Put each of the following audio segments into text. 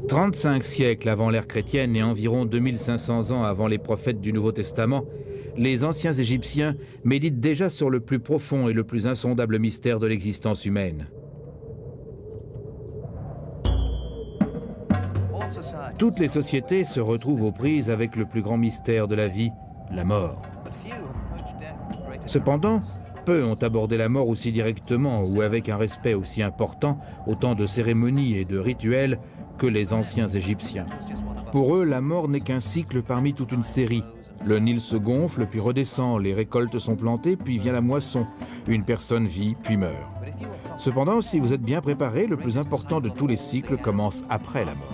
35 siècles avant l'ère chrétienne et environ 2500 ans avant les prophètes du Nouveau Testament, les anciens Égyptiens méditent déjà sur le plus profond et le plus insondable mystère de l'existence humaine. Toutes les sociétés se retrouvent aux prises avec le plus grand mystère de la vie, la mort. Cependant, peu ont abordé la mort aussi directement ou avec un respect aussi important, autant de cérémonies et de rituels, que les anciens Égyptiens. Pour eux, la mort n'est qu'un cycle parmi toute une série. Le Nil se gonfle, puis redescend, les récoltes sont plantées, puis vient la moisson. Une personne vit, puis meurt. Cependant, si vous êtes bien préparé, le plus important de tous les cycles commence après la mort.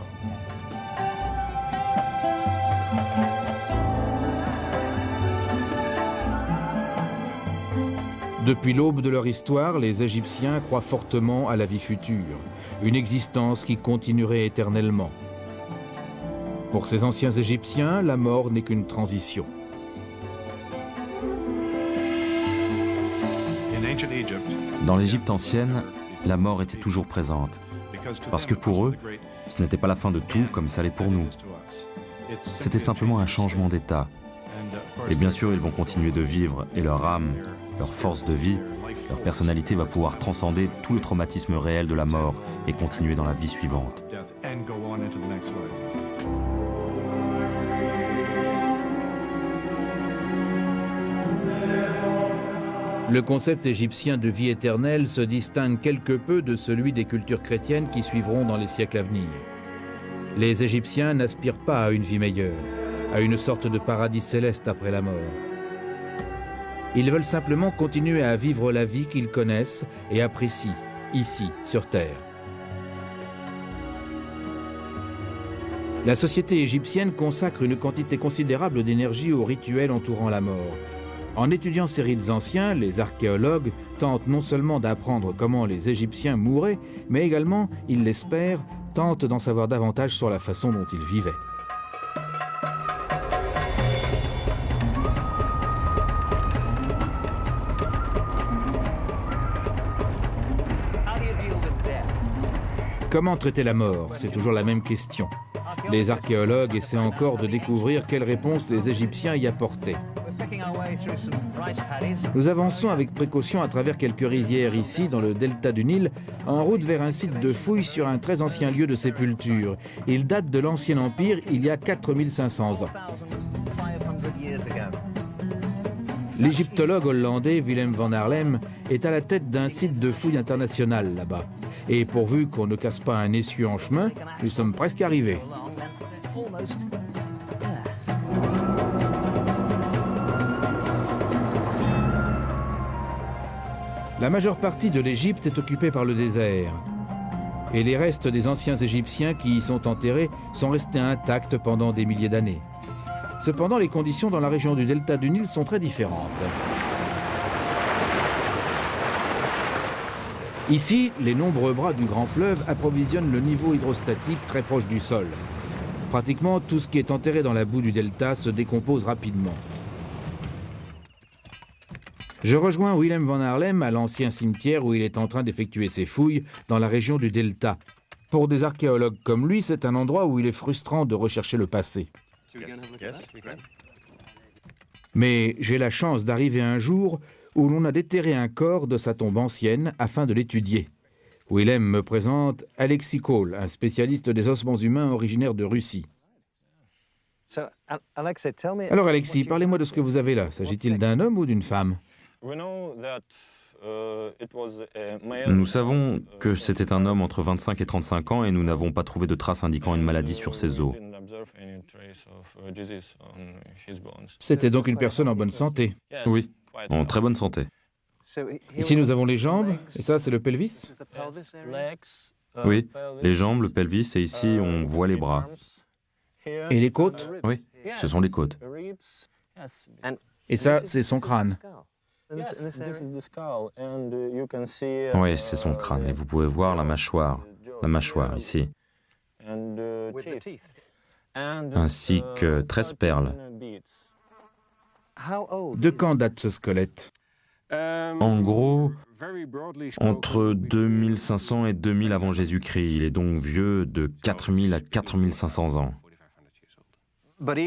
Depuis l'aube de leur histoire, les Égyptiens croient fortement à la vie future, une existence qui continuerait éternellement. Pour ces anciens Égyptiens, la mort n'est qu'une transition. Dans l'Égypte ancienne, la mort était toujours présente, parce que pour eux, ce n'était pas la fin de tout comme ça l'est pour nous. C'était simplement un changement d'état. Et bien sûr, ils vont continuer de vivre, et leur âme, leur force de vie, leur personnalité va pouvoir transcender tout le traumatisme réel de la mort et continuer dans la vie suivante. Le concept égyptien de vie éternelle se distingue quelque peu de celui des cultures chrétiennes qui suivront dans les siècles à venir. Les Égyptiens n'aspirent pas à une vie meilleure, à une sorte de paradis céleste après la mort. Ils veulent simplement continuer à vivre la vie qu'ils connaissent et apprécient, ici, sur Terre. La société égyptienne consacre une quantité considérable d'énergie aux rituels entourant la mort. En étudiant ces rites anciens, les archéologues tentent non seulement d'apprendre comment les Égyptiens mouraient, mais également, ils l'espèrent, tentent d'en savoir davantage sur la façon dont ils vivaient. Comment traiter la mort? C'est toujours la même question. Les archéologues essaient encore de découvrir quelles réponses les Égyptiens y apportaient. Nous avançons avec précaution à travers quelques rizières ici, dans le delta du Nil, en route vers un site de fouilles sur un très ancien lieu de sépulture. Il date de l'Ancien Empire, il y a 4500 ans. L'égyptologue hollandais Willem van Haarlem est à la tête d'un site de fouilles international là-bas. Et pourvu qu'on ne casse pas un essieu en chemin, nous sommes presque arrivés. La majeure partie de l'Égypte est occupée par le désert. Et les restes des anciens Égyptiens qui y sont enterrés sont restés intacts pendant des milliers d'années. Cependant, les conditions dans la région du delta du Nil sont très différentes. Ici, les nombreux bras du grand fleuve approvisionnent le niveau hydrostatique très proche du sol. Pratiquement tout ce qui est enterré dans la boue du delta se décompose rapidement. Je rejoins Willem van Haarlem à l'ancien cimetière où il est en train d'effectuer ses fouilles dans la région du delta. Pour des archéologues comme lui, c'est un endroit où il est frustrant de rechercher le passé. Mais j'ai la chance d'arriver un jour où l'on a déterré un corps de sa tombe ancienne afin de l'étudier. Willem me présente Alexis Cole, un spécialiste des ossements humains originaire de Russie. Alors Alexis, parlez-moi de ce que vous avez là. S'agit-il d'un homme ou d'une femme? Nous savons que c'était un homme entre 25 et 35 ans et nous n'avons pas trouvé de traces indiquant une maladie sur ses os. C'était donc une personne en bonne santé. Oui, en très bonne santé. Ici nous avons les jambes, et ça c'est le pelvis? Oui, les jambes, le pelvis, et ici on voit les bras. Et les côtes? Oui, ce sont les côtes. Et ça c'est son crâne. Oui, c'est son crâne, et vous pouvez voir la mâchoire ici, ainsi que 13 perles. De quand date ce squelette? En gros, entre 2500 et 2000 avant Jésus-Christ. Il est donc vieux de 4000 à 4500 ans.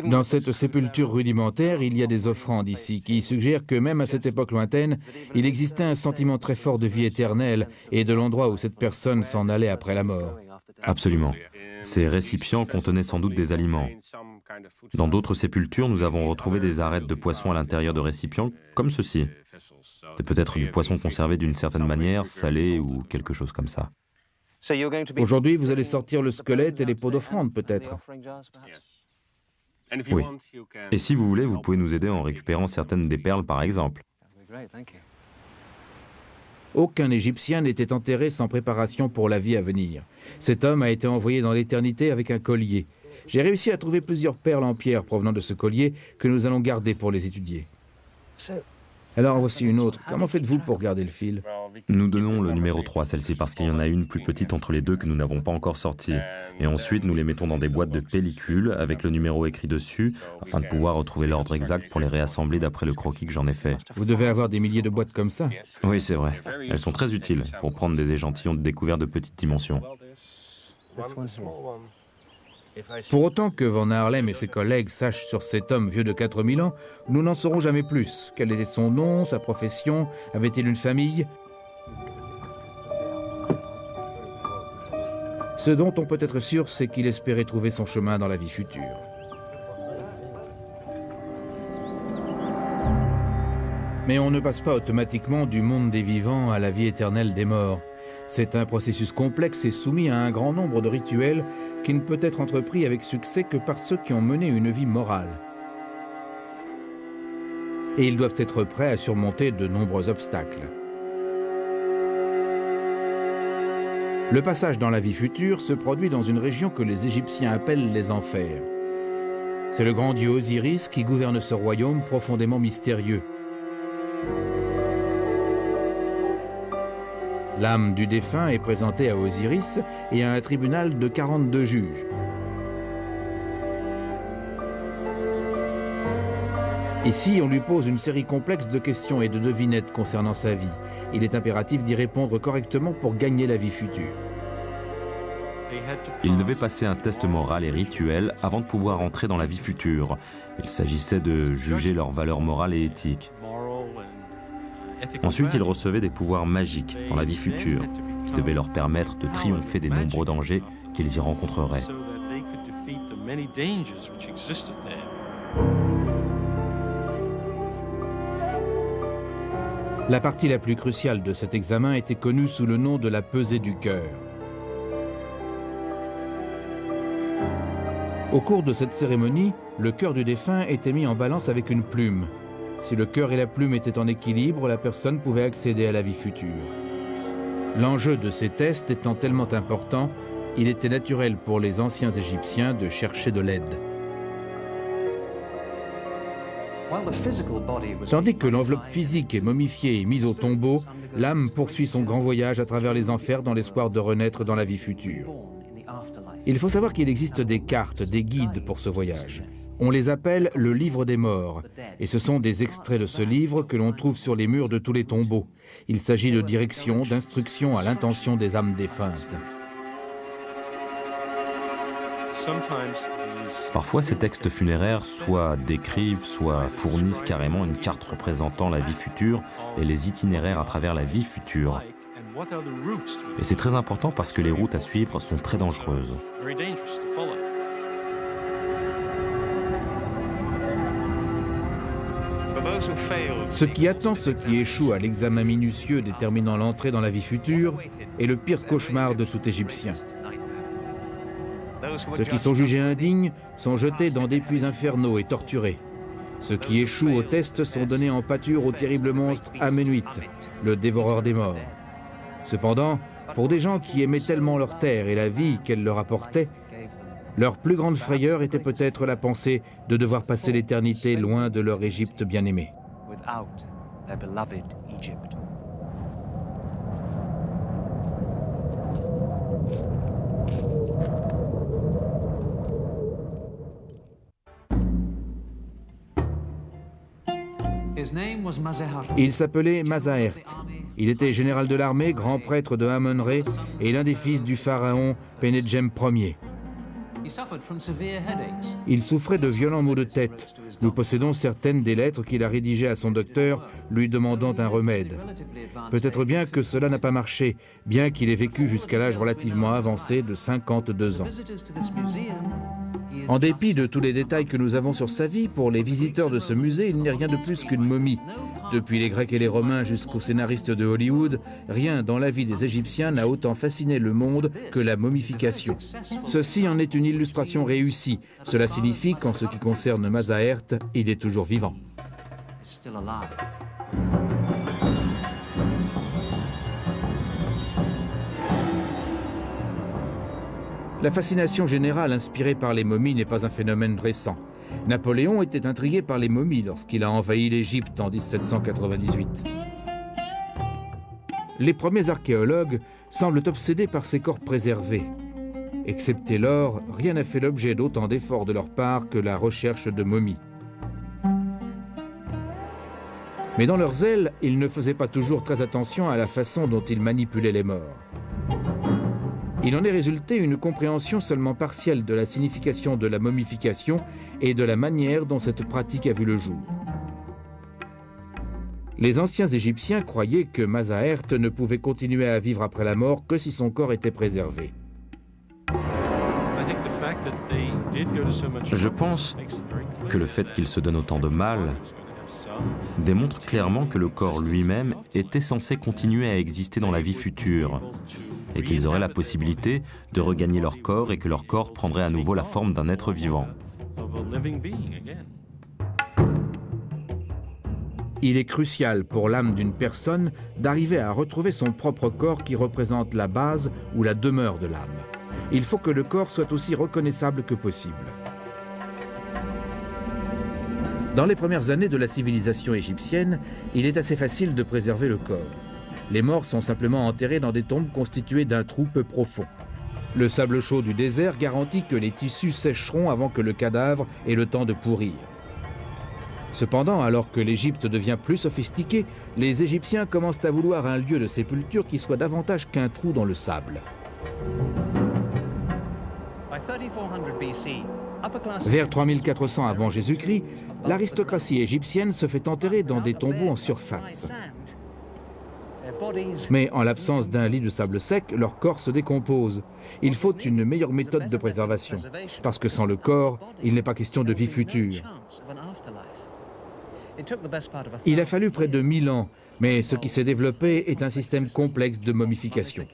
Dans cette sépulture rudimentaire, il y a des offrandes ici qui suggèrent que même à cette époque lointaine, il existait un sentiment très fort de vie éternelle et de l'endroit où cette personne s'en allait après la mort. Absolument. Ces récipients contenaient sans doute des aliments. Dans d'autres sépultures, nous avons retrouvé des arêtes de poissons à l'intérieur de récipients, comme ceci. C'est peut-être du poisson conservé d'une certaine manière, salé ou quelque chose comme ça. Aujourd'hui, vous allez sortir le squelette et les pots d'offrande, peut-être. Oui. Et si vous voulez, vous pouvez nous aider en récupérant certaines des perles, par exemple. Aucun Égyptien n'était enterré sans préparation pour la vie à venir. Cet homme a été envoyé dans l'éternité avec un collier. J'ai réussi à trouver plusieurs perles en pierre provenant de ce collier que nous allons garder pour les étudier. Alors voici une autre. Comment faites-vous pour garder le fil? Nous donnons le numéro 3, celle-ci, parce qu'il y en a une plus petite entre les deux que nous n'avons pas encore sortie. Et ensuite, nous les mettons dans des boîtes de pellicule avec le numéro écrit dessus, afin de pouvoir retrouver l'ordre exact pour les réassembler d'après le croquis que j'en ai fait. Vous devez avoir des milliers de boîtes comme ça. Oui, c'est vrai. Elles sont très utiles pour prendre des échantillons de découvert de petite dimension. Pour autant que Van Haarlem et ses collègues sachent sur cet homme vieux de 4000 ans, nous n'en saurons jamais plus. Quel était son nom, sa profession? Avait-il une famille? Ce dont on peut être sûr, c'est qu'il espérait trouver son chemin dans la vie future. Mais on ne passe pas automatiquement du monde des vivants à la vie éternelle des morts. C'est un processus complexe et soumis à un grand nombre de rituels qui ne peut être entrepris avec succès que par ceux qui ont mené une vie morale. Et ils doivent être prêts à surmonter de nombreux obstacles. Le passage dans la vie future se produit dans une région que les Égyptiens appellent les enfers. C'est le grand dieu Osiris qui gouverne ce royaume profondément mystérieux. L'âme du défunt est présentée à Osiris et à un tribunal de 42 juges. Ici, on lui pose une série complexe de questions et de devinettes concernant sa vie. Il est impératif d'y répondre correctement pour gagner la vie future. Ils devaient passer un test moral et rituel avant de pouvoir entrer dans la vie future. Il s'agissait de juger leur valeur morale et éthique. Ensuite, ils recevaient des pouvoirs magiques dans la vie future, qui devaient leur permettre de triompher des nombreux dangers qu'ils y rencontreraient. La partie la plus cruciale de cet examen était connue sous le nom de la pesée du cœur. Au cours de cette cérémonie, le cœur du défunt était mis en balance avec une plume. Si le cœur et la plume étaient en équilibre, la personne pouvait accéder à la vie future. L'enjeu de ces tests étant tellement important, il était naturel pour les anciens Égyptiens de chercher de l'aide. Tandis que l'enveloppe physique est momifiée et mise au tombeau, l'âme poursuit son grand voyage à travers les enfers dans l'espoir de renaître dans la vie future. Il faut savoir qu'il existe des cartes, des guides pour ce voyage. On les appelle le livre des morts, et ce sont des extraits de ce livre que l'on trouve sur les murs de tous les tombeaux. Il s'agit de directions, d'instructions à l'intention des âmes défuntes. Parfois, ces textes funéraires soit décrivent, soit fournissent carrément une carte représentant la vie future et les itinéraires à travers la vie future. Et c'est très important parce que les routes à suivre sont très dangereuses. Ce qui attend ceux qui échouent à l'examen minutieux déterminant l'entrée dans la vie future est le pire cauchemar de tout Égyptien. Ceux qui sont jugés indignes sont jetés dans des puits infernaux et torturés. Ceux qui échouent au test sont donnés en pâture au terrible monstre Amenuit, le dévoreur des morts. Cependant, pour des gens qui aimaient tellement leur terre et la vie qu'elle leur apportait, leur plus grande frayeur était peut-être la pensée de devoir passer l'éternité loin de leur Égypte bien-aimée. Il s'appelait Mazahert. Il était général de l'armée, grand prêtre de Amon-Ré et l'un des fils du pharaon Pénédjem Ier. Il souffrait de violents maux de tête. Nous possédons certaines des lettres qu'il a rédigées à son docteur, lui demandant un remède. Peut-être bien que cela n'a pas marché, bien qu'il ait vécu jusqu'à l'âge relativement avancé de 52 ans. En dépit de tous les détails que nous avons sur sa vie, pour les visiteurs de ce musée, il n'est rien de plus qu'une momie. Depuis les Grecs et les Romains jusqu'aux scénaristes de Hollywood, rien dans la vie des Égyptiens n'a autant fasciné le monde que la momification. Ceci en est une illustration réussie. Cela signifie qu'en ce qui concerne Mazahert, il est toujours vivant. La fascination générale inspirée par les momies n'est pas un phénomène récent. Napoléon était intrigué par les momies lorsqu'il a envahi l'Égypte en 1798. Les premiers archéologues semblent obsédés par ces corps préservés. Excepté l'or, rien n'a fait l'objet d'autant d'efforts de leur part que la recherche de momies. Mais dans leur zèle, ils ne faisaient pas toujours très attention à la façon dont ils manipulaient les morts. Il en est résulté une compréhension seulement partielle de la signification de la momification et de la manière dont cette pratique a vu le jour. Les anciens Égyptiens croyaient que Mazahert ne pouvait continuer à vivre après la mort que si son corps était préservé. Je pense que le fait qu'il se donne autant de mal démontre clairement que le corps lui-même était censé continuer à exister dans la vie future et qu'ils auraient la possibilité de regagner leur corps et que leur corps prendrait à nouveau la forme d'un être vivant. Il est crucial pour l'âme d'une personne d'arriver à retrouver son propre corps qui représente la base ou la demeure de l'âme. Il faut que le corps soit aussi reconnaissable que possible. Dans les premières années de la civilisation égyptienne, il est assez facile de préserver le corps. Les morts sont simplement enterrés dans des tombes constituées d'un trou peu profond. Le sable chaud du désert garantit que les tissus sécheront avant que le cadavre ait le temps de pourrir. Cependant, alors que l'Égypte devient plus sophistiquée, les Égyptiens commencent à vouloir un lieu de sépulture qui soit davantage qu'un trou dans le sable. Vers 3400 avant Jésus-Christ, l'aristocratie égyptienne se fait enterrer dans des tombeaux en surface. Mais en l'absence d'un lit de sable sec, leur corps se décompose. Il faut une meilleure méthode de préservation, parce que sans le corps, il n'est pas question de vie future. Il a fallu près de 1000 ans, mais ce qui s'est développé est un système complexe de momification.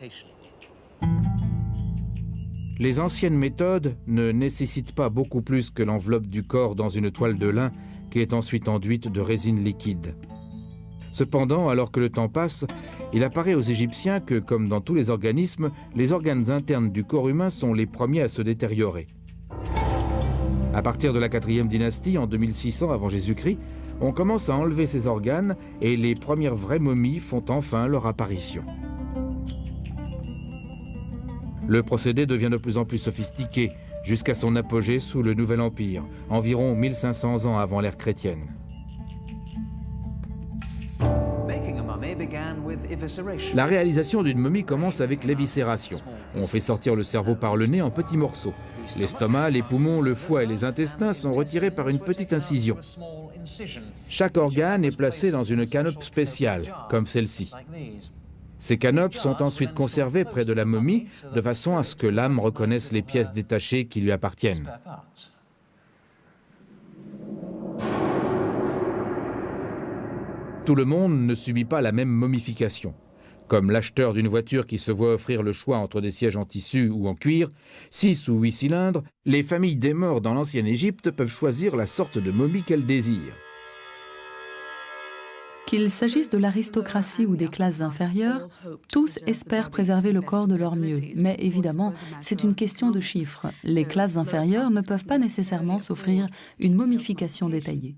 Les anciennes méthodes ne nécessitent pas beaucoup plus que l'enveloppe du corps dans une toile de lin qui est ensuite enduite de résine liquide. Cependant, alors que le temps passe, il apparaît aux Égyptiens que, comme dans tous les organismes, les organes internes du corps humain sont les premiers à se détériorer. À partir de la 4e dynastie, en 2600 avant Jésus-Christ, on commence à enlever ces organes et les premières vraies momies font enfin leur apparition. Le procédé devient de plus en plus sophistiqué, jusqu'à son apogée sous le Nouvel Empire, environ 1500 ans avant l'ère chrétienne. La réalisation d'une momie commence avec l'éviscération. On fait sortir le cerveau par le nez en petits morceaux. L'estomac, les poumons, le foie et les intestins sont retirés par une petite incision. Chaque organe est placé dans une canope spéciale, comme celle-ci. Ces canopes sont ensuite conservées près de la momie, de façon à ce que l'âme reconnaisse les pièces détachées qui lui appartiennent. Tout le monde ne subit pas la même momification. Comme l'acheteur d'une voiture qui se voit offrir le choix entre des sièges en tissu ou en cuir, 6 ou 8 cylindres, les familles des morts dans l'ancienne Égypte peuvent choisir la sorte de momie qu'elles désirent. Qu'il s'agisse de l'aristocratie ou des classes inférieures, tous espèrent préserver le corps de leur mieux. Mais évidemment, c'est une question de chiffres. Les classes inférieures ne peuvent pas nécessairement s'offrir une momification détaillée.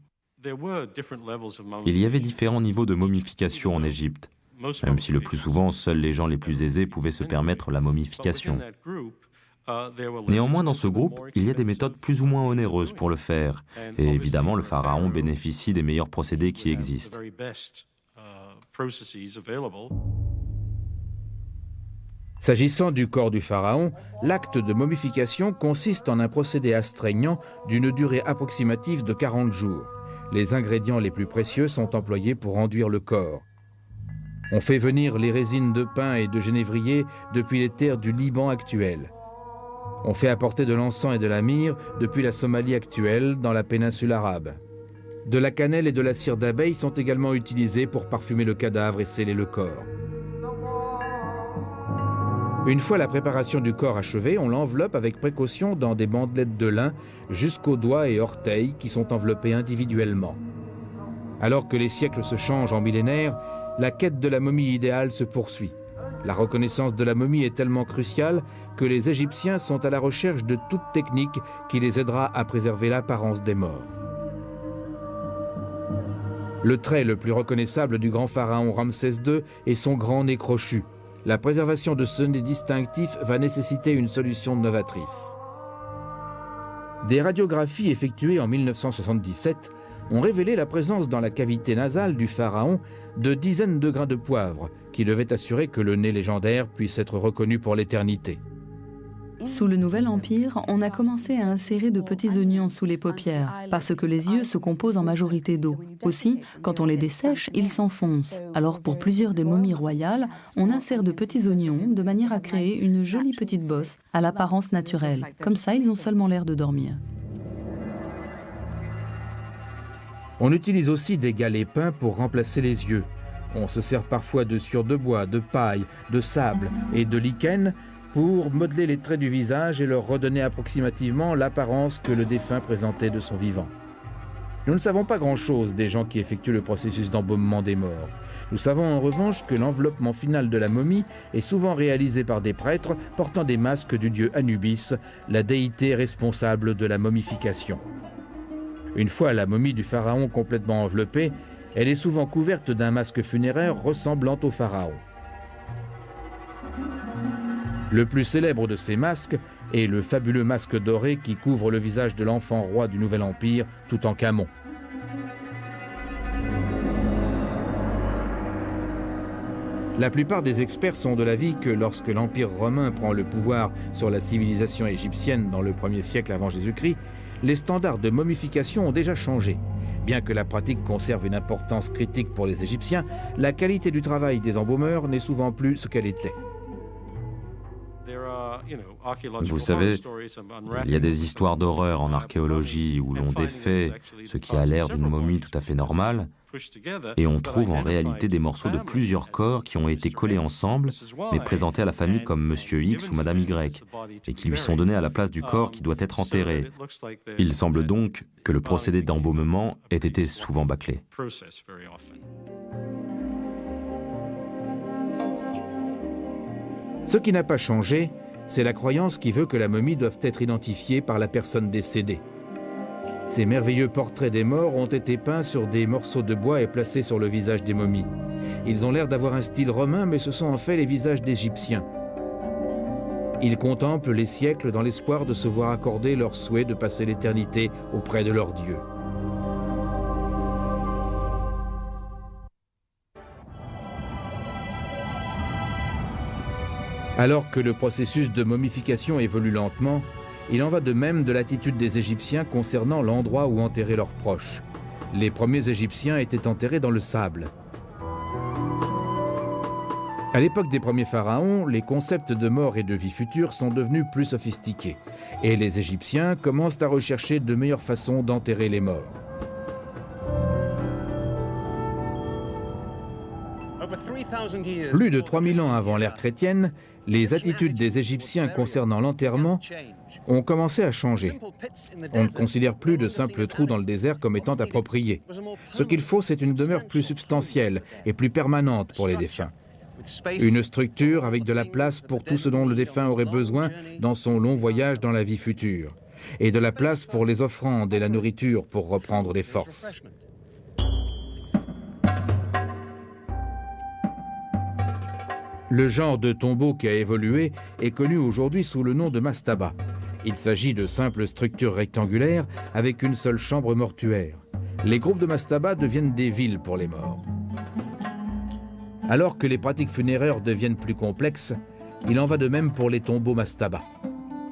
Il y avait différents niveaux de momification en Égypte, même si le plus souvent, seuls les gens les plus aisés pouvaient se permettre la momification. Néanmoins, dans ce groupe, il y a des méthodes plus ou moins onéreuses pour le faire. Et évidemment, le pharaon bénéficie des meilleurs procédés qui existent. S'agissant du corps du pharaon, l'acte de momification consiste en un procédé astreignant d'une durée approximative de 40 jours. Les ingrédients les plus précieux sont employés pour enduire le corps. On fait venir les résines de pin et de genévrier depuis les terres du Liban actuel. On fait apporter de l'encens et de la myrrhe depuis la Somalie actuelle, dans la péninsule arabe. De la cannelle et de la cire d'abeille sont également utilisés pour parfumer le cadavre et sceller le corps. Une fois la préparation du corps achevée, on l'enveloppe avec précaution dans des bandelettes de lin jusqu'aux doigts et orteils qui sont enveloppés individuellement. Alors que les siècles se changent en millénaires, la quête de la momie idéale se poursuit. La reconnaissance de la momie est tellement cruciale que les Égyptiens sont à la recherche de toute technique qui les aidera à préserver l'apparence des morts. Le trait le plus reconnaissable du grand pharaon Ramsès II est son grand nez crochu. La préservation de ce nez distinctif va nécessiter une solution novatrice. Des radiographies effectuées en 1977 ont révélé la présence dans la cavité nasale du pharaon de dizaines de grains de poivre qui devaient assurer que le nez légendaire puisse être reconnu pour l'éternité. Sous le Nouvel Empire, on a commencé à insérer de petits oignons sous les paupières, parce que les yeux se composent en majorité d'eau. Aussi, quand on les dessèche, ils s'enfoncent. Alors pour plusieurs des momies royales, on insère de petits oignons de manière à créer une jolie petite bosse à l'apparence naturelle. Comme ça, ils ont seulement l'air de dormir. On utilise aussi des galets peints pour remplacer les yeux. On se sert parfois de sciure de bois, de paille, de sable et de lichen pour modeler les traits du visage et leur redonner approximativement l'apparence que le défunt présentait de son vivant. Nous ne savons pas grand-chose des gens qui effectuent le processus d'embaumement des morts. Nous savons en revanche que l'enveloppement final de la momie est souvent réalisé par des prêtres portant des masques du dieu Anubis, la déité responsable de la momification. Une fois la momie du pharaon complètement enveloppée, elle est souvent couverte d'un masque funéraire ressemblant au pharaon. Le plus célèbre de ces masques est le fabuleux masque doré qui couvre le visage de l'enfant roi du Nouvel Empire, Toutankhamon. La plupart des experts sont de l'avis que lorsque l'Empire romain prend le pouvoir sur la civilisation égyptienne dans le 1er siècle avant Jésus-Christ, les standards de momification ont déjà changé. Bien que la pratique conserve une importance critique pour les Égyptiens, la qualité du travail des embaumeurs n'est souvent plus ce qu'elle était. Vous savez, il y a des histoires d'horreur en archéologie où l'on défait ce qui a l'air d'une momie tout à fait normale, et on trouve en réalité des morceaux de plusieurs corps qui ont été collés ensemble, mais présentés à la famille comme Monsieur X ou Madame Y, et qui lui sont donnés à la place du corps qui doit être enterré. Il semble donc que le procédé d'embaumement ait été souvent bâclé. Ce qui n'a pas changé, c'est la croyance qui veut que la momie doive être identifiée par la personne décédée. Ces merveilleux portraits des morts ont été peints sur des morceaux de bois et placés sur le visage des momies. Ils ont l'air d'avoir un style romain, mais ce sont en fait les visages d'Égyptiens. Ils contemplent les siècles dans l'espoir de se voir accorder leur souhait de passer l'éternité auprès de leur Dieu. Alors que le processus de momification évolue lentement, il en va de même de l'attitude des Égyptiens concernant l'endroit où enterrer leurs proches. Les premiers Égyptiens étaient enterrés dans le sable. À l'époque des premiers pharaons, les concepts de mort et de vie future sont devenus plus sophistiqués, et les Égyptiens commencent à rechercher de meilleures façons d'enterrer les morts. Plus de 3000 ans avant l'ère chrétienne, les attitudes des Égyptiens concernant l'enterrement ont commencé à changer. On ne considère plus de simples trous dans le désert comme étant appropriés. Ce qu'il faut, c'est une demeure plus substantielle et plus permanente pour les défunts. Une structure avec de la place pour tout ce dont le défunt aurait besoin dans son long voyage dans la vie future, et de la place pour les offrandes et la nourriture pour reprendre des forces. Le genre de tombeau qui a évolué est connu aujourd'hui sous le nom de mastaba. Il s'agit de simples structures rectangulaires avec une seule chambre mortuaire. Les groupes de mastaba deviennent des villes pour les morts. Alors que les pratiques funéraires deviennent plus complexes, il en va de même pour les tombeaux mastaba.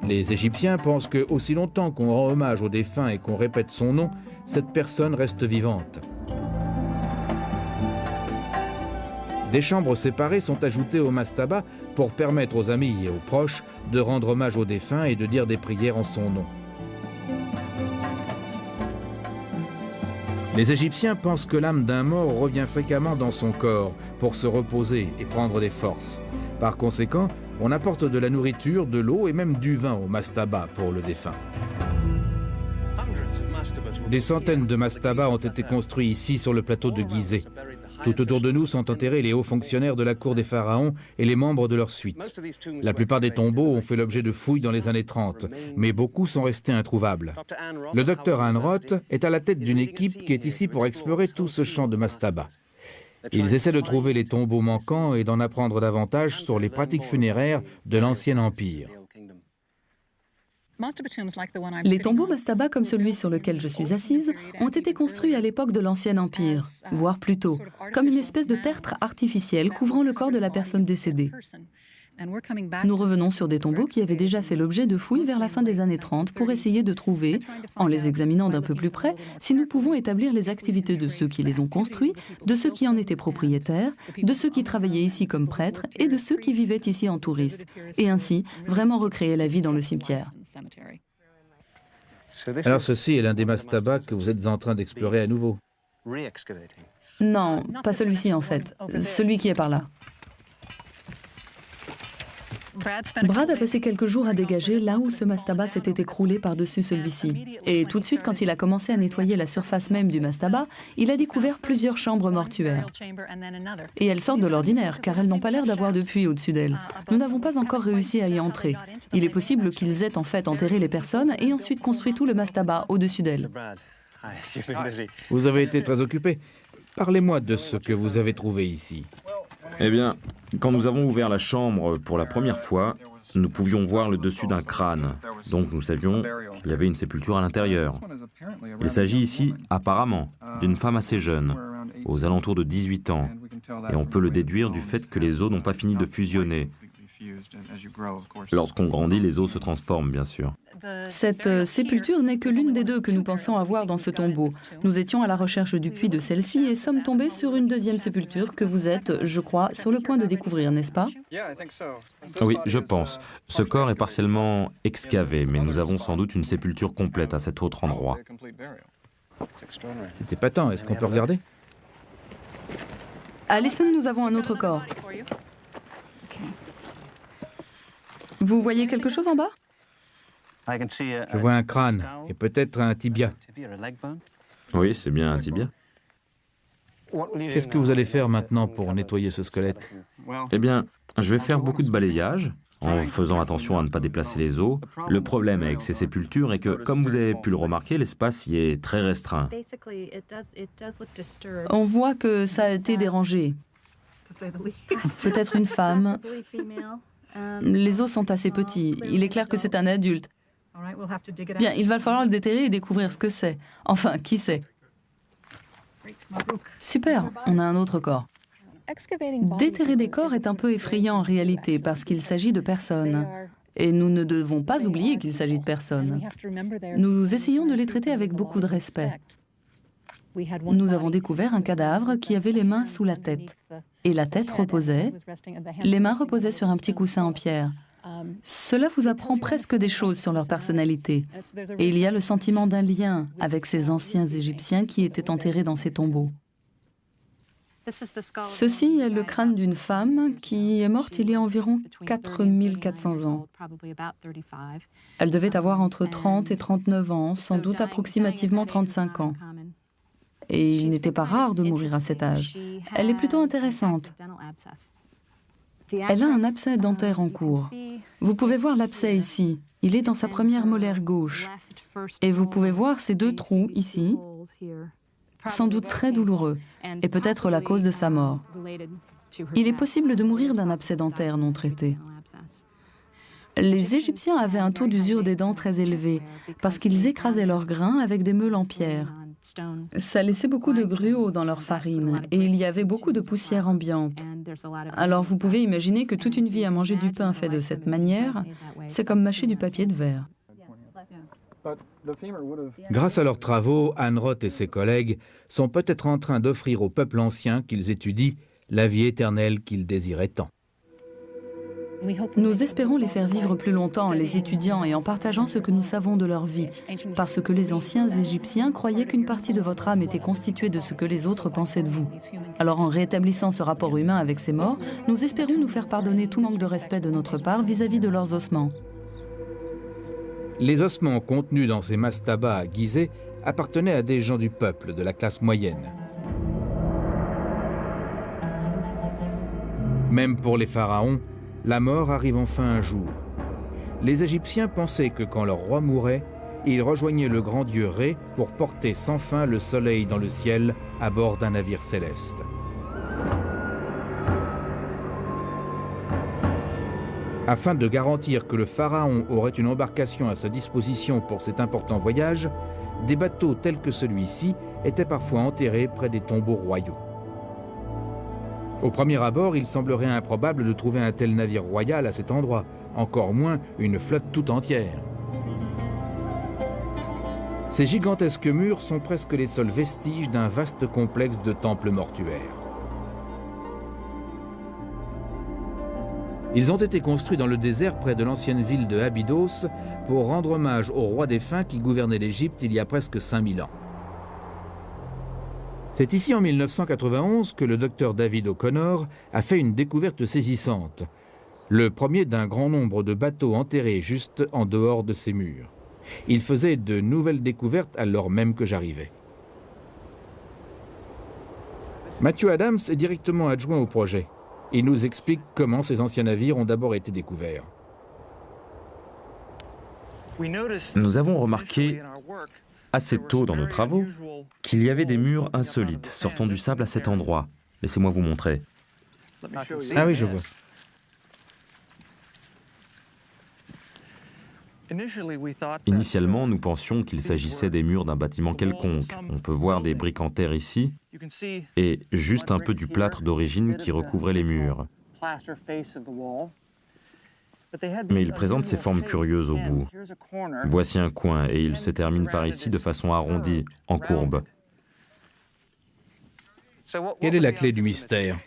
Les Égyptiens pensent que aussi longtemps qu'on rend hommage au défunt et qu'on répète son nom, cette personne reste vivante. Des chambres séparées sont ajoutées au mastaba pour permettre aux amis et aux proches de rendre hommage au défunt et de dire des prières en son nom. Les Égyptiens pensent que l'âme d'un mort revient fréquemment dans son corps pour se reposer et prendre des forces. Par conséquent, on apporte de la nourriture, de l'eau et même du vin au mastaba pour le défunt. Des centaines de mastabas ont été construits ici sur le plateau de Gizeh. Tout autour de nous sont enterrés les hauts fonctionnaires de la cour des pharaons et les membres de leur suite. La plupart des tombeaux ont fait l'objet de fouilles dans les années 30, mais beaucoup sont restés introuvables. Le docteur Anne Roth est à la tête d'une équipe qui est ici pour explorer tout ce champ de mastaba. Ils essaient de trouver les tombeaux manquants et d'en apprendre davantage sur les pratiques funéraires de l'Ancien Empire. Les tombeaux mastaba comme celui sur lequel je suis assise ont été construits à l'époque de l'Ancien Empire, voire plus tôt, comme une espèce de tertre artificiel couvrant le corps de la personne décédée. Nous revenons sur des tombeaux qui avaient déjà fait l'objet de fouilles vers la fin des années 30 pour essayer de trouver, en les examinant d'un peu plus près, si nous pouvons établir les activités de ceux qui les ont construits, de ceux qui en étaient propriétaires, de ceux qui travaillaient ici comme prêtres et de ceux qui vivaient ici en touristes, et ainsi vraiment recréer la vie dans le cimetière. Alors ceci est l'un des mastabas que vous êtes en train d'explorer à nouveau. Non, pas celui-ci en fait, celui qui est par là. Brad a passé quelques jours à dégager là où ce mastaba s'était écroulé par-dessus celui-ci. Et tout de suite, quand il a commencé à nettoyer la surface même du mastaba, il a découvert plusieurs chambres mortuaires. Et elles sortent de l'ordinaire, car elles n'ont pas l'air d'avoir de puits au-dessus d'elles. Nous n'avons pas encore réussi à y entrer. Il est possible qu'ils aient en fait enterré les personnes et ensuite construit tout le mastaba au-dessus d'elles. Vous avez été très occupé. Parlez-moi de ce que vous avez trouvé ici. Eh bien, quand nous avons ouvert la chambre pour la première fois, nous pouvions voir le dessus d'un crâne. Donc nous savions qu'il y avait une sépulture à l'intérieur. Il s'agit ici, apparemment, d'une femme assez jeune, aux alentours de 18 ans. Et on peut le déduire du fait que les os n'ont pas fini de fusionner. Lorsqu'on grandit, les os se transforment, bien sûr. Cette sépulture n'est que l'une des deux que nous pensons avoir dans ce tombeau. Nous étions à la recherche du puits de celle-ci et sommes tombés sur une deuxième sépulture que vous êtes, je crois, sur le point de découvrir, n'est-ce pas? Oui, je pense. Ce corps est partiellement excavé, mais nous avons sans doute une sépulture complète à cet autre endroit. C'est épatant, est-ce qu'on peut regarder? À Allison, nous avons un autre corps. Vous voyez quelque chose en bas? Je vois un crâne et peut-être un tibia. Oui, c'est bien un tibia. Qu'est-ce que vous allez faire maintenant pour nettoyer ce squelette? Eh bien, je vais faire beaucoup de balayage, en faisant attention à ne pas déplacer les os. Le problème avec ces sépultures est que, comme vous avez pu le remarquer, l'espace y est très restreint. On voit que ça a été dérangé. Peut-être une femme. Les os sont assez petits. Il est clair que c'est un adulte. Bien, il va falloir le déterrer et découvrir ce que c'est. Enfin, qui sait? Super, on a un autre corps. Déterrer des corps est un peu effrayant en réalité parce qu'il s'agit de personnes. Et nous ne devons pas oublier qu'il s'agit de personnes. Nous essayons de les traiter avec beaucoup de respect. Nous avons découvert un cadavre qui avait les mains sous la tête. Et la tête reposait, les mains reposaient sur un petit coussin en pierre. Cela vous apprend presque des choses sur leur personnalité. Et il y a le sentiment d'un lien avec ces anciens Égyptiens qui étaient enterrés dans ces tombeaux. Ceci est le crâne d'une femme qui est morte il y a environ 4400 ans. Elle devait avoir entre 30 et 39 ans, sans doute approximativement 35 ans. Et il n'était pas rare de mourir à cet âge. Elle est plutôt intéressante. Elle a un abcès dentaire en cours. Vous pouvez voir l'abcès ici. Il est dans sa première molaire gauche. Et vous pouvez voir ces deux trous ici, sans doute très douloureux, et peut-être la cause de sa mort. Il est possible de mourir d'un abcès dentaire non traité. Les Égyptiens avaient un taux d'usure des dents très élevé parce qu'ils écrasaient leurs grains avec des meules en pierre. Ça laissait beaucoup de gruau dans leur farine et il y avait beaucoup de poussière ambiante. Alors vous pouvez imaginer que toute une vie à manger du pain fait de cette manière, c'est comme mâcher du papier de verre. Grâce à leurs travaux, Anne Roth et ses collègues sont peut-être en train d'offrir au peuple ancien qu'ils étudient la vie éternelle qu'ils désiraient tant. Nous espérons les faire vivre plus longtemps en les étudiant et en partageant ce que nous savons de leur vie, parce que les anciens Égyptiens croyaient qu'une partie de votre âme était constituée de ce que les autres pensaient de vous. Alors en rétablissant ce rapport humain avec ces morts, nous espérons nous faire pardonner tout manque de respect de notre part vis-à-vis de leurs ossements. Les ossements contenus dans ces mastabas à Gizeh appartenaient à des gens du peuple, de la classe moyenne. Même pour les pharaons, la mort arrive enfin un jour. Les Égyptiens pensaient que quand leur roi mourait, ils rejoignaient le grand dieu Ré pour porter sans fin le soleil dans le ciel à bord d'un navire céleste. Afin de garantir que le pharaon aurait une embarcation à sa disposition pour cet important voyage, des bateaux tels que celui-ci étaient parfois enterrés près des tombeaux royaux. Au premier abord, il semblerait improbable de trouver un tel navire royal à cet endroit, encore moins une flotte tout entière. Ces gigantesques murs sont presque les seuls vestiges d'un vaste complexe de temples mortuaires. Ils ont été construits dans le désert près de l'ancienne ville de Abydos pour rendre hommage au roi défunt qui gouvernait l'Égypte il y a presque 5000 ans. C'est ici en 1991 que le docteur David O'Connor a fait une découverte saisissante, le premier d'un grand nombre de bateaux enterrés juste en dehors de ces murs. Il faisait de nouvelles découvertes alors même que j'arrivais. Matthew Adams est directement adjoint au projet. Il nous explique comment ces anciens navires ont d'abord été découverts. Nous avons remarqué assez tôt dans nos travaux qu'il y avait des murs insolites sortant du sable à cet endroit. Laissez-moi vous montrer. Ah oui, je vois. Initialement, nous pensions qu'il s'agissait des murs d'un bâtiment quelconque. On peut voir des briques en terre ici et juste un peu du plâtre d'origine qui recouvrait les murs. Mais il présente ces formes curieuses au bout. Voici un coin et il se termine par ici de façon arrondie, en courbe. Quelle est la clé du mystère?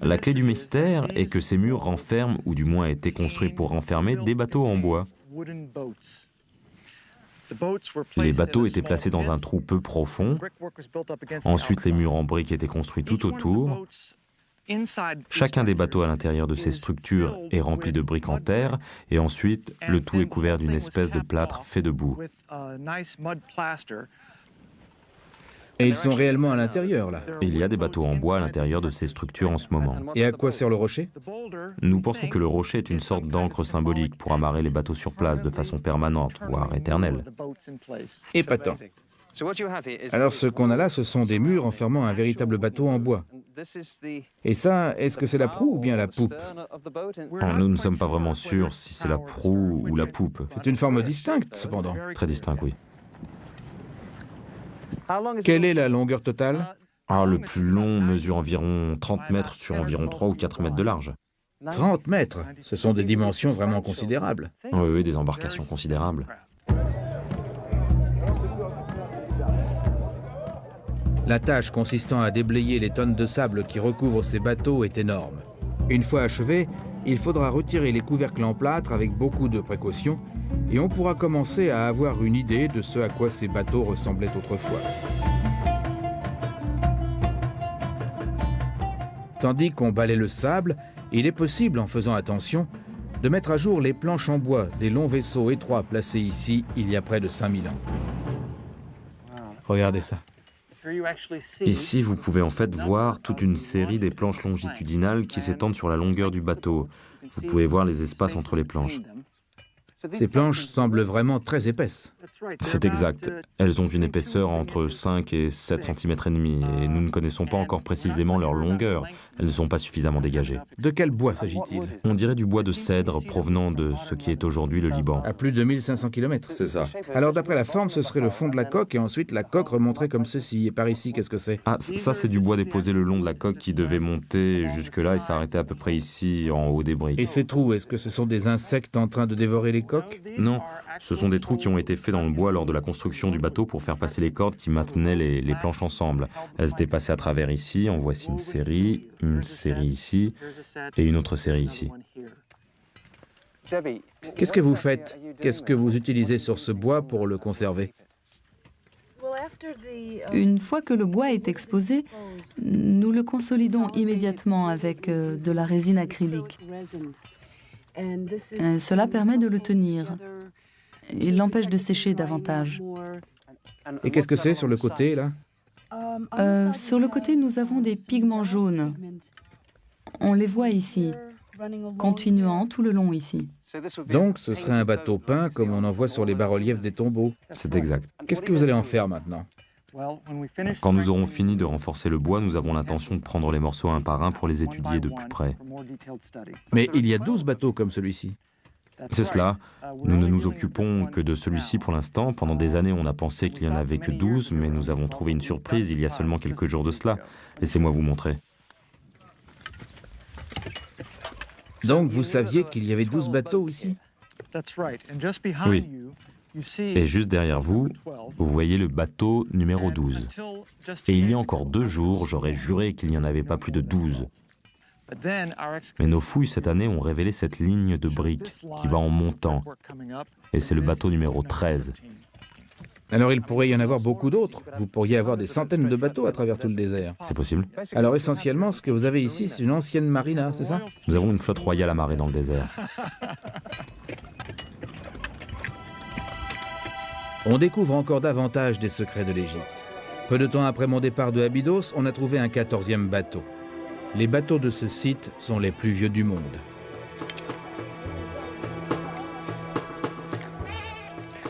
La clé du mystère est que ces murs renferment, ou du moins étaient construits pour renfermer, des bateaux en bois. Les bateaux étaient placés dans un trou peu profond. Ensuite, les murs en briques étaient construits tout autour. Chacun des bateaux à l'intérieur de ces structures est rempli de briques en terre, et ensuite, le tout est couvert d'une espèce de plâtre fait de boue. Et ils sont réellement à l'intérieur, là. Il y a des bateaux en bois à l'intérieur de ces structures en ce moment. Et à quoi sert le rocher? Nous pensons que le rocher est une sorte d'encre symbolique pour amarrer les bateaux sur place de façon permanente, voire éternelle. Épatant. Alors ce qu'on a là, ce sont des murs enfermant un véritable bateau en bois. Et ça, est-ce que c'est la proue ou bien la poupe? Nous ne sommes pas vraiment sûrs si c'est la proue ou la poupe. C'est une forme distincte, cependant. Très distinct, oui. Quelle est la longueur totale? Le plus long mesure environ 30 mètres sur environ 3 ou 4 mètres de large. 30 mètres, ce sont des dimensions vraiment considérables. Oui, des embarcations considérables. La tâche consistant à déblayer les tonnes de sable qui recouvrent ces bateaux est énorme. Une fois achevé, il faudra retirer les couvercles en plâtre avec beaucoup de précautions et on pourra commencer à avoir une idée de ce à quoi ces bateaux ressemblaient autrefois. Tandis qu'on balaie le sable, il est possible, en faisant attention, de mettre à jour les planches en bois des longs vaisseaux étroits placés ici il y a près de 5000 ans. Regardez ça. Ici, vous pouvez en fait voir toute une série des planches longitudinales qui s'étendent sur la longueur du bateau. Vous pouvez voir les espaces entre les planches. Ces planches semblent vraiment très épaisses. C'est exact. Elles ont une épaisseur entre 5 et 7 cm et demi et nous ne connaissons pas encore précisément leur longueur. Elles ne sont pas suffisamment dégagées. De quel bois s'agit-il? On dirait du bois de cèdre provenant de ce qui est aujourd'hui le Liban. À plus de 1500 km. C'est ça. Alors d'après la forme, ce serait le fond de la coque et ensuite la coque remonterait comme ceci. Et par ici, qu'est-ce que c'est? Ah, ça c'est du bois déposé le long de la coque qui devait monter jusque-là et s'arrêter à peu près ici, en haut des briques. Et ces trous, est-ce que ce sont des insectes en train de dévorer les coques? Non, ce sont des trous qui ont été faits dans le bois lors de la construction du bateau pour faire passer les cordes qui maintenaient les planches ensemble. Elles étaient passées à travers ici, en voici une série ici et une autre série ici. Qu'est-ce que vous faites? Qu'est-ce que vous utilisez sur ce bois pour le conserver? Une fois que le bois est exposé, nous le consolidons immédiatement avec de la résine acrylique. Cela permet de le tenir. Il l'empêche de sécher davantage. Et qu'est-ce que c'est sur le côté, là? Sur le côté, nous avons des pigments jaunes. On les voit ici, continuant tout le long ici. Donc, ce serait un bateau peint comme on en voit sur les bas-reliefs des tombeaux. C'est exact. Qu'est-ce que vous allez en faire maintenant? Quand nous aurons fini de renforcer le bois, nous avons l'intention de prendre les morceaux un par un pour les étudier de plus près. Mais il y a 12 bateaux comme celui-ci. C'est cela. Nous ne nous occupons que de celui-ci pour l'instant. Pendant des années, on a pensé qu'il n'y en avait que 12, mais nous avons trouvé une surprise il y a seulement quelques jours de cela. Laissez-moi vous montrer. Donc, vous saviez qu'il y avait 12 bateaux ici? Oui. Et juste derrière vous, vous voyez le bateau numéro 12. Et il y a encore 2 jours, j'aurais juré qu'il n'y en avait pas plus de 12. Mais nos fouilles cette année ont révélé cette ligne de briques qui va en montant. Et c'est le bateau numéro 13. Alors il pourrait y en avoir beaucoup d'autres. Vous pourriez avoir des centaines de bateaux à travers tout le désert. C'est possible. Alors essentiellement, ce que vous avez ici, c'est une ancienne marina, c'est ça? Nous avons une flotte royale amarrée dans le désert. On découvre encore davantage des secrets de l'Égypte. Peu de temps après mon départ de Abydos, on a trouvé un 14e bateau. Les bateaux de ce site sont les plus vieux du monde.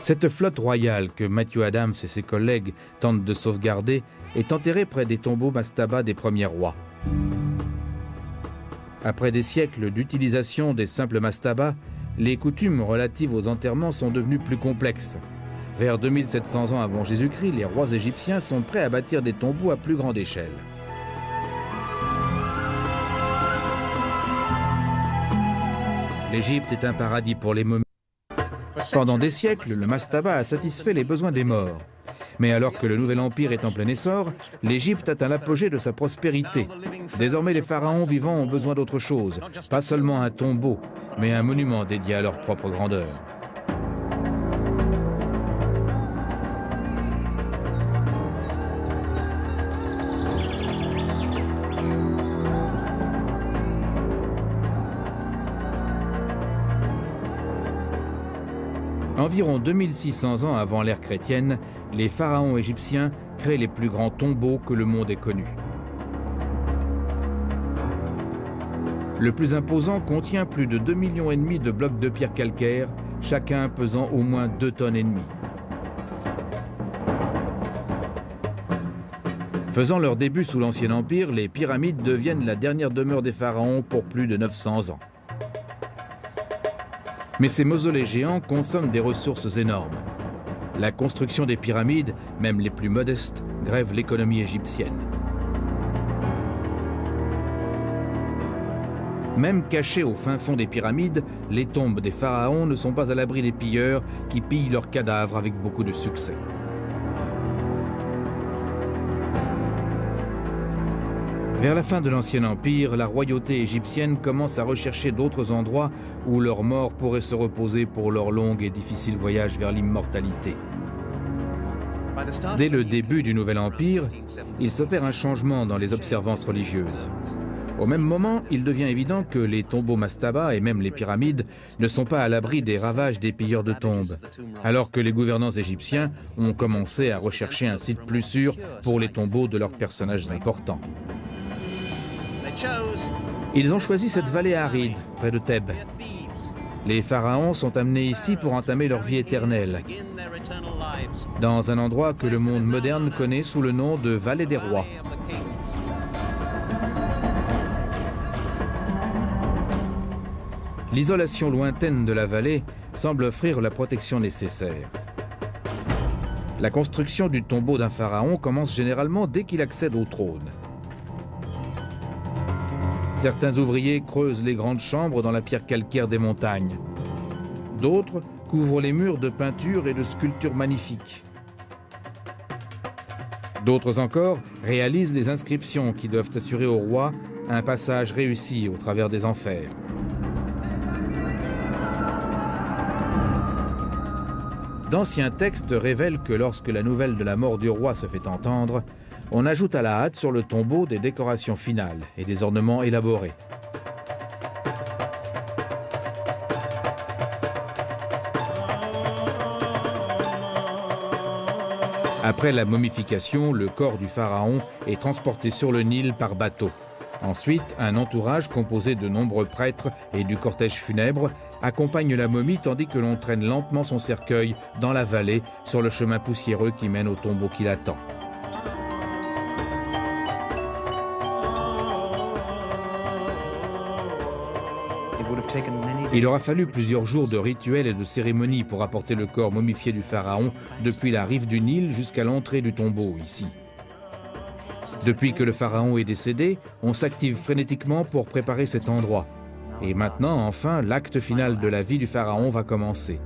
Cette flotte royale que Matthew Adams et ses collègues tentent de sauvegarder est enterrée près des tombeaux mastaba des premiers rois. Après des siècles d'utilisation des simples mastabas, les coutumes relatives aux enterrements sont devenues plus complexes. Vers 2700 ans avant Jésus-Christ, les rois égyptiens sont prêts à bâtir des tombeaux à plus grande échelle. L'Égypte est un paradis pour les momies. Pendant des siècles, le mastaba a satisfait les besoins des morts. Mais alors que le Nouvel Empire est en plein essor, l'Égypte atteint l'apogée de sa prospérité. Désormais, les pharaons vivants ont besoin d'autre chose, pas seulement un tombeau, mais un monument dédié à leur propre grandeur. Environ 2600 ans avant l'ère chrétienne, les pharaons égyptiens créent les plus grands tombeaux que le monde ait connus. Le plus imposant contient plus de 2,5 millions de blocs de pierre calcaire, chacun pesant au moins 2,5 tonnes. Faisant leur début sous l'Ancien Empire, les pyramides deviennent la dernière demeure des pharaons pour plus de 900 ans. Mais ces mausolées géants consomment des ressources énormes. La construction des pyramides, même les plus modestes, grève l'économie égyptienne. Même cachées au fin fond des pyramides, les tombes des pharaons ne sont pas à l'abri des pilleurs qui pillent leurs cadavres avec beaucoup de succès. Vers la fin de l'Ancien Empire, la royauté égyptienne commence à rechercher d'autres endroits où leurs morts pourraient se reposer pour leur long et difficile voyage vers l'immortalité. Dès le début du Nouvel Empire, il s'opère un changement dans les observances religieuses. Au même moment, il devient évident que les tombeaux mastaba et même les pyramides ne sont pas à l'abri des ravages des pilleurs de tombes, alors que les gouvernants égyptiens ont commencé à rechercher un site plus sûr pour les tombeaux de leurs personnages importants. Ils ont choisi cette vallée aride, près de Thèbes. Les pharaons sont amenés ici pour entamer leur vie éternelle, dans un endroit que le monde moderne connaît sous le nom de Vallée des Rois. L'isolation lointaine de la vallée semble offrir la protection nécessaire. La construction du tombeau d'un pharaon commence généralement dès qu'il accède au trône. Certains ouvriers creusent les grandes chambres dans la pierre calcaire des montagnes. D'autres couvrent les murs de peintures et de sculptures magnifiques. D'autres encore réalisent les inscriptions qui doivent assurer au roi un passage réussi au travers des enfers. D'anciens textes révèlent que lorsque la nouvelle de la mort du roi se fait entendre, on ajoute à la hâte sur le tombeau des décorations finales et des ornements élaborés. Après la momification, le corps du pharaon est transporté sur le Nil par bateau. Ensuite, un entourage composé de nombreux prêtres et du cortège funèbre accompagne la momie tandis que l'on traîne lentement son cercueil dans la vallée sur le chemin poussiéreux qui mène au tombeau qui l'attend. Il aura fallu plusieurs jours de rituels et de cérémonies pour apporter le corps momifié du pharaon depuis la rive du Nil jusqu'à l'entrée du tombeau ici. Depuis que le pharaon est décédé, on s'active frénétiquement pour préparer cet endroit. Et maintenant, enfin, l'acte final de la vie du pharaon va commencer.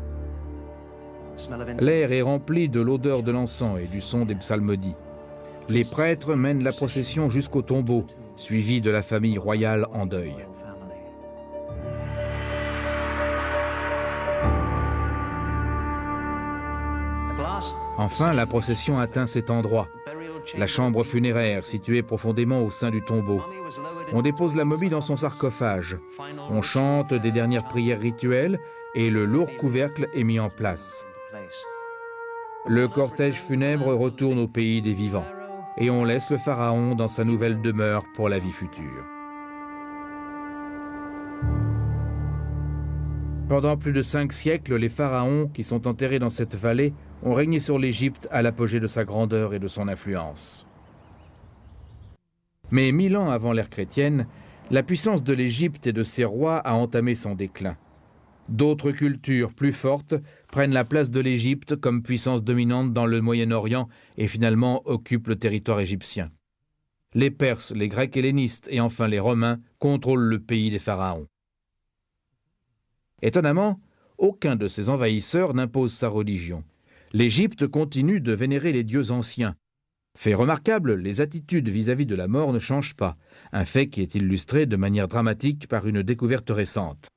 L'air est rempli de l'odeur de l'encens et du son des psalmodies. Les prêtres mènent la procession jusqu'au tombeau, suivis de la famille royale en deuil. Enfin, la procession atteint cet endroit, la chambre funéraire située profondément au sein du tombeau. On dépose la momie dans son sarcophage. On chante des dernières prières rituelles et le lourd couvercle est mis en place. Le cortège funèbre retourne au pays des vivants et on laisse le pharaon dans sa nouvelle demeure pour la vie future. Pendant plus de 5 siècles, les pharaons qui sont enterrés dans cette vallée ont régné sur l'Égypte à l'apogée de sa grandeur et de son influence. Mais 1000 ans avant l'ère chrétienne, la puissance de l'Égypte et de ses rois a entamé son déclin. D'autres cultures plus fortes prennent la place de l'Égypte comme puissance dominante dans le Moyen-Orient et finalement occupent le territoire égyptien. Les Perses, les Grecs hellénistes et enfin les Romains contrôlent le pays des pharaons. Étonnamment, aucun de ces envahisseurs n'impose sa religion. L'Égypte continue de vénérer les dieux anciens. Fait remarquable, les attitudes vis-à-vis de la mort ne changent pas, un fait qui est illustré de manière dramatique par une découverte récente.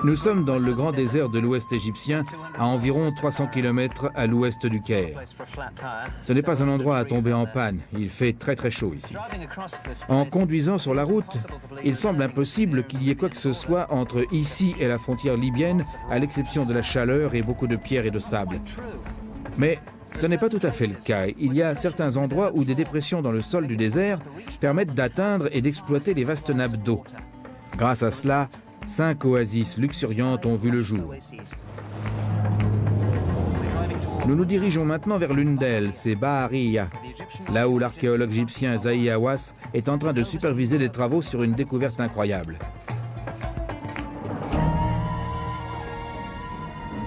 Nous sommes dans le grand désert de l'ouest égyptien, à environ 300 km à l'ouest du Caire. Ce n'est pas un endroit à tomber en panne, il fait très chaud ici. En conduisant sur la route, il semble impossible qu'il y ait quoi que ce soit entre ici et la frontière libyenne, à l'exception de la chaleur et beaucoup de pierres et de sable. Mais ce n'est pas tout à fait le cas. Il y a certains endroits où des dépressions dans le sol du désert permettent d'atteindre et d'exploiter les vastes nappes d'eau. Grâce à cela, 5 oasis luxuriantes ont vu le jour. Nous nous dirigeons maintenant vers l'une d'elles, c'est Bahariya, là où l'archéologue égyptien Zahi Hawass est en train de superviser les travaux sur une découverte incroyable.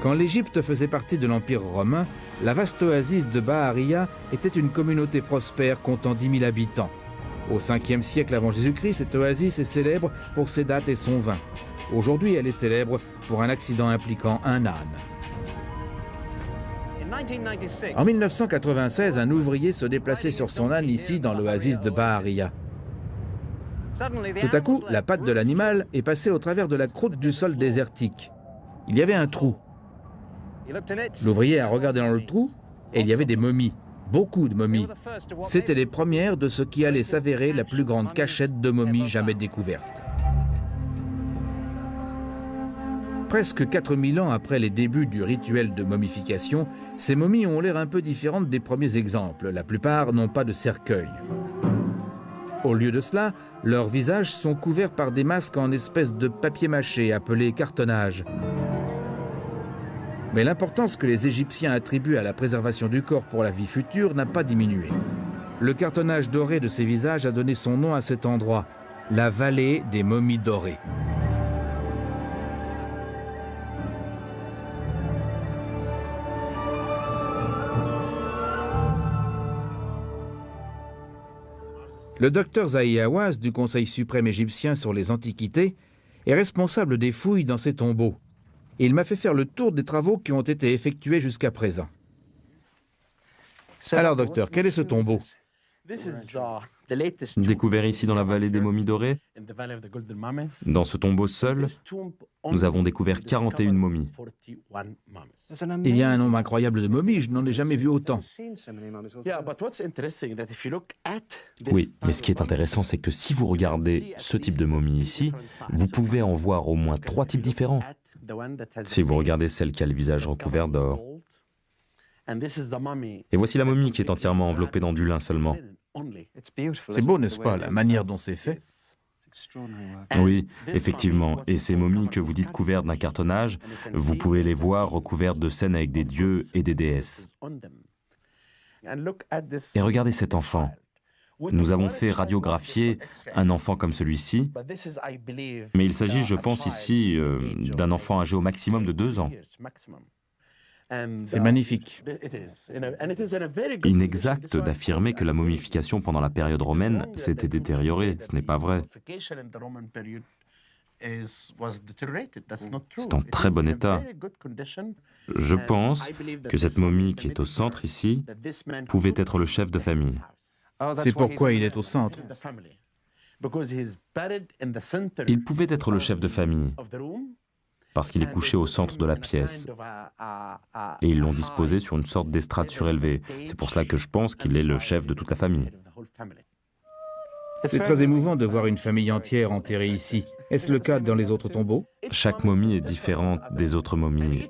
Quand l'Égypte faisait partie de l'Empire romain, la vaste oasis de Bahariya était une communauté prospère comptant 10 000 habitants. Au 5e siècle avant Jésus-Christ, cette oasis est célèbre pour ses dattes et son vin. Aujourd'hui, elle est célèbre pour un accident impliquant un âne. En 1996, un ouvrier se déplaçait sur son âne ici dans l'oasis de Bahariya. Tout à coup, la patte de l'animal est passée au travers de la croûte du sol désertique. Il y avait un trou. L'ouvrier a regardé dans le trou et il y avait des momies. Beaucoup de momies. C'étaient les premières de ce qui allait s'avérer la plus grande cachette de momies jamais découverte. Presque 4000 ans après les débuts du rituel de momification, Ces momies ont l'air un peu différentes des premiers exemples. La plupart n'ont pas de cercueil. Au lieu de cela, leurs visages sont couverts par des masques en espèce de papier mâché appelé cartonnage. Mais l'importance que les Égyptiens attribuent à la préservation du corps pour la vie future n'a pas diminué. Le cartonnage doré de ces visages a donné son nom à cet endroit, la vallée des momies dorées. Le docteur Zahi Hawass du Conseil suprême égyptien sur les antiquités est responsable des fouilles dans ces tombeaux. Il m'a fait faire le tour des travaux qui ont été effectués jusqu'à présent. Alors docteur, quel est ce tombeau? Découvert ici dans la vallée des momies dorées, dans ce tombeau seul, nous avons découvert 41 momies. Il y a un nombre incroyable de momies, je n'en ai jamais vu autant. Oui, mais ce qui est intéressant, c'est que si vous regardez ce type de momie ici, vous pouvez en voir au moins 3 types différents. Si vous regardez celle qui a le visage recouvert d'or, et voici la momie qui est entièrement enveloppée dans du lin seulement. C'est beau, n'est-ce pas, la manière dont c'est fait? Oui, effectivement. Et ces momies que vous dites couvertes d'un cartonnage, vous pouvez les voir recouvertes de scènes avec des dieux et des déesses. Et regardez cet enfant. Nous avons fait radiographier un enfant comme celui-ci, mais il s'agit, je pense ici, d'un enfant âgé au maximum de 2 ans. C'est magnifique. Inexact d'affirmer que la momification pendant la période romaine s'était détériorée, ce n'est pas vrai. C'est en très bon état. Je pense que cette momie qui est au centre ici pouvait être le chef de famille. C'est pourquoi il est au centre. Il pouvait être le chef de famille, parce qu'il est couché au centre de la pièce. Et ils l'ont disposé sur une sorte d'estrade surélevée. C'est pour cela que je pense qu'il est le chef de toute la famille. C'est très émouvant de voir une famille entière enterrée ici. Est-ce le cas dans les autres tombeaux? Chaque momie est différente des autres momies.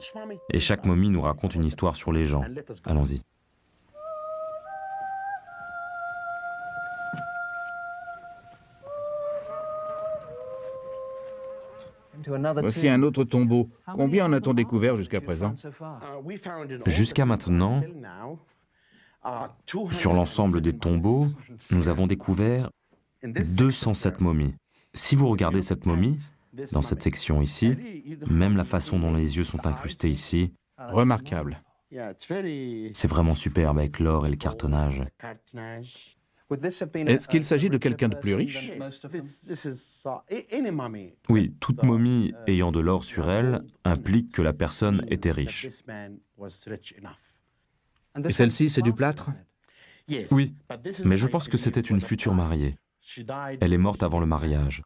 Et chaque momie nous raconte une histoire sur les gens. Allons-y. Voici un autre tombeau. Combien en a-t-on découvert jusqu'à présent? Jusqu'à maintenant, sur l'ensemble des tombeaux, nous avons découvert 207 momies. Si vous regardez cette momie, dans cette section ici, même la façon dont les yeux sont incrustés ici, Remarquable. c'est vraiment superbe avec l'or et le cartonnage. Est-ce qu'il s'agit de quelqu'un de plus riche? Oui, toute momie ayant de l'or sur elle implique que la personne était riche. Et celle-ci, c'est du plâtre? Oui, mais je pense que c'était une future mariée. Elle est morte avant le mariage.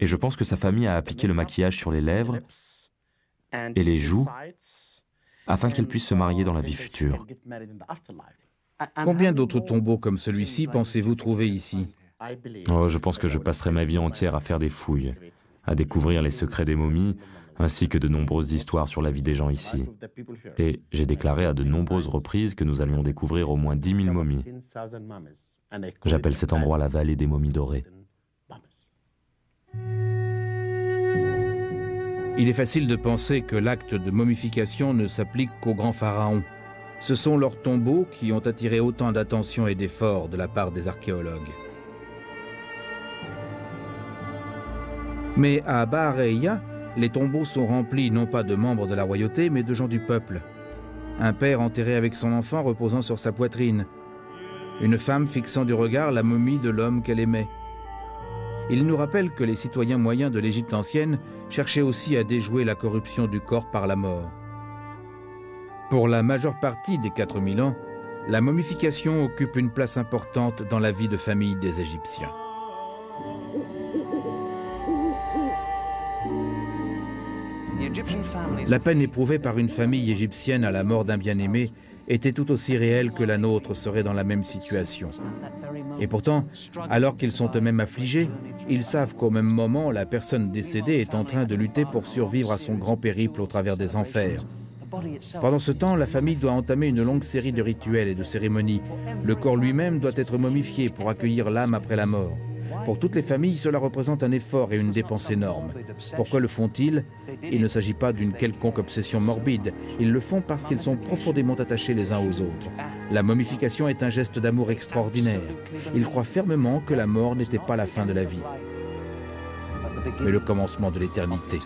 Et je pense que sa famille a appliqué le maquillage sur les lèvres et les joues afin qu'elle puisse se marier dans la vie future. Combien d'autres tombeaux comme celui-ci pensez-vous trouver ici? Oh, je pense que je passerai ma vie entière à faire des fouilles, à découvrir les secrets des momies, ainsi que de nombreuses histoires sur la vie des gens ici. Et j'ai déclaré à de nombreuses reprises que nous allions découvrir au moins 10 000 momies. J'appelle cet endroit la vallée des momies dorées. Il est facile de penser que l'acte de momification ne s'applique qu'aux grands pharaons. Ce sont leurs tombeaux qui ont attiré autant d'attention et d'efforts de la part des archéologues. Mais à Bahareya, les tombeaux sont remplis non pas de membres de la royauté, mais de gens du peuple. Un père enterré avec son enfant reposant sur sa poitrine. Une femme fixant du regard la momie de l'homme qu'elle aimait. Il nous rappelle que les citoyens moyens de l'Égypte ancienne cherchaient aussi à déjouer la corruption du corps par la mort. Pour la majeure partie des 4000 ans, la momification occupe une place importante dans la vie de famille des Égyptiens. La peine éprouvée par une famille égyptienne à la mort d'un bien-aimé était tout aussi réelle que la nôtre serait dans la même situation. Et pourtant, alors qu'ils sont eux-mêmes affligés, ils savent qu'au même moment, la personne décédée est en train de lutter pour survivre à son grand périple au travers des enfers. Pendant ce temps, la famille doit entamer une longue série de rituels et de cérémonies. Le corps lui-même doit être momifié pour accueillir l'âme après la mort. Pour toutes les familles, cela représente un effort et une dépense énorme. Pourquoi le font-ils? Il ne s'agit pas d'une quelconque obsession morbide. Ils le font parce qu'ils sont profondément attachés les uns aux autres. La momification est un geste d'amour extraordinaire. Ils croient fermement que la mort n'était pas la fin de la vie, mais le commencement de l'éternité.